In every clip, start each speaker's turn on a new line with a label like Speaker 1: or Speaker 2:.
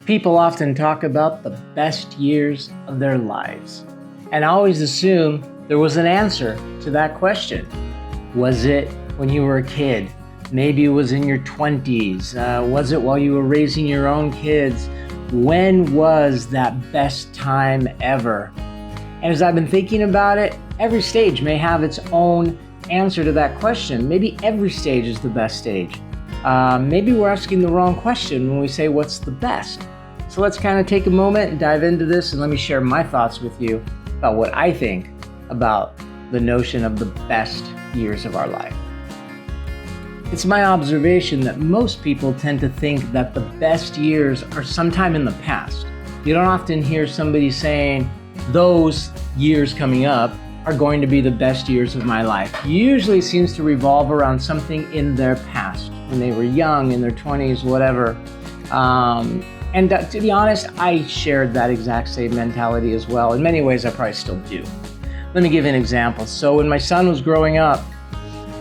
Speaker 1: People often talk about the best years of their lives, and I always assume there was an answer to that question. Was it when you were a kid? Maybe it was in your 20s. Was it while you were raising your own kids? When was that best time ever? And as I've been thinking about it, every stage may have its own answer to that question. Maybe every stage is the best stage. Maybe we're asking the wrong question when we say what's the best. So let's kind of take a moment and dive into this, and let me share my thoughts with you about what I think about the notion of the best years of our life. It's my observation that most people tend to think that the best years are sometime in the past. You don't often hear somebody saying, those years coming up are going to be the best years of my life. Usually it seems to revolve around something in their past, when they were young, in their 20s, whatever. And to be honest, I shared that exact same mentality as well. In many ways, I probably still do. Let me give you an example. So when my son was growing up,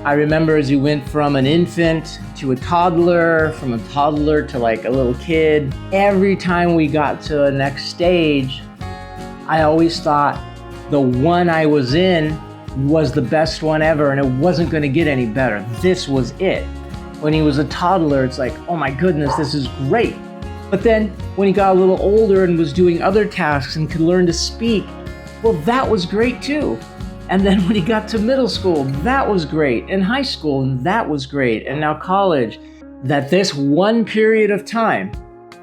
Speaker 1: I remember as he went from an infant to a toddler, from a toddler to like a little kid, every time we got to the next stage, I always thought the one I was in was the best one ever, and it wasn't going to get any better. This was it. When he was a toddler, it's like, oh my goodness, this is great. But then when he got a little older and was doing other tasks and could learn to speak, well, that was great too. And then when he got to middle school, that was great. And high school, and that was great. And now college, that this one period of time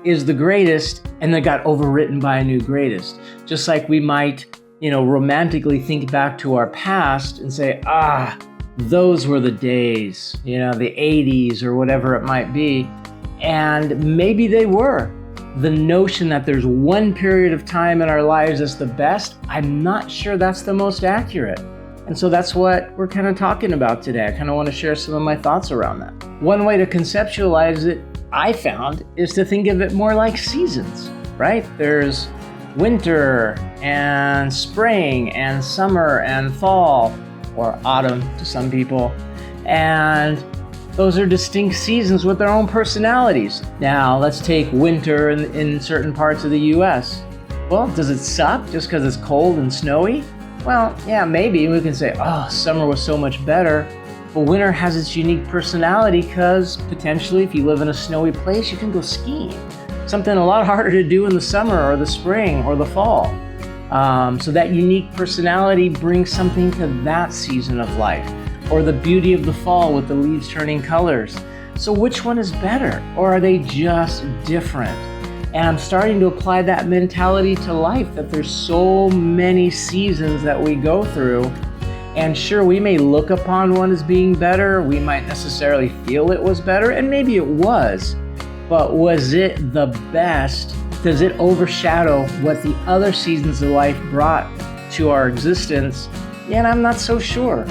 Speaker 1: is the greatest, and then got overwritten by a new greatest. Just like we might, romantically think back to our past and say, those were the days, the 80s or whatever it might be. And maybe they were. The notion that there's one period of time in our lives that's the best, I'm not sure that's the most accurate. And so that's what we're kind of talking about today. I kind of want to share some of my thoughts around that. One way to conceptualize it, I found, is to think of it more like seasons, right? There's winter and spring and summer and fall, or autumn to some people. And those are distinct seasons with their own personalities. Now, let's take winter in certain parts of the US. Well, does it suck just because it's cold and snowy? Well, yeah, maybe. We can say, summer was so much better. But winter has its unique personality because potentially if you live in a snowy place, you can go skiing. Something a lot harder to do in the summer or the spring or the fall. So that unique personality brings something to that season of life. Or the beauty of the fall with the leaves turning colors. So which one is better? Or are they just different? And I'm starting to apply that mentality to life, that there's so many seasons that we go through. And sure, we may look upon one as being better. We might necessarily feel it was better, and maybe it was. But was it the best? Does it overshadow what the other seasons of life brought to our existence? And I'm not so sure.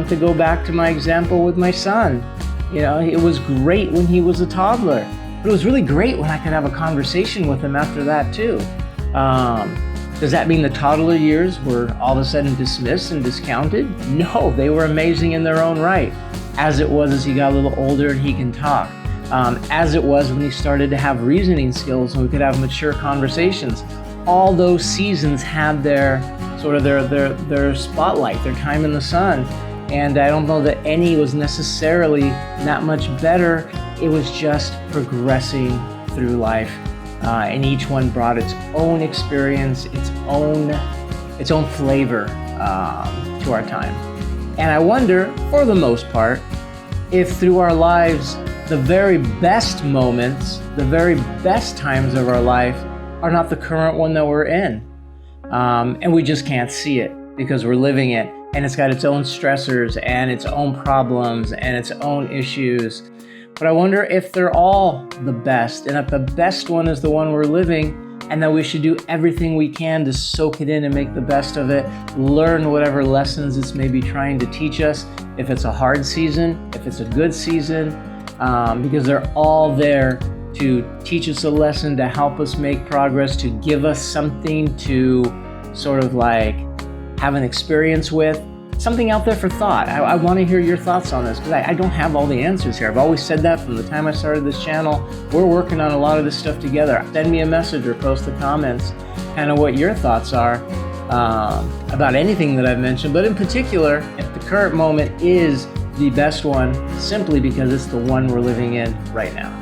Speaker 1: To go back to my example with my son, it was great when he was a toddler, but it was really great when I could have a conversation with him after that too. Does that mean the toddler years were all of a sudden dismissed and discounted? No, they were amazing in their own right, as it was as he got a little older and he can talk, as it was when he started to have reasoning skills and we could have mature conversations. All those seasons had their spotlight, their time in the sun. And I don't know that any was necessarily that much better. It was just progressing through life. And each one brought its own experience, its own flavor to our time. And I wonder, for the most part, if through our lives, the very best moments, the very best times of our life are not the current one that we're in. And we just can't see it because we're living it, and it's got its own stressors and its own problems and its own issues. But I wonder if they're all the best, and if the best one is the one we're living, and that we should do everything we can to soak it in and make the best of it, learn whatever lessons it's maybe trying to teach us, if it's a hard season, if it's a good season, because they're all there to teach us a lesson, to help us make progress, to give us something to sort of like have an experience with, something out there for thought. I want to hear your thoughts on this because I don't have all the answers here. I've always said that from the time I started this channel. We're working on a lot of this stuff together. Send me a message or post the comments, kind of what your thoughts are about anything that I've mentioned, but in particular, if the current moment is the best one, simply because it's the one we're living in right now.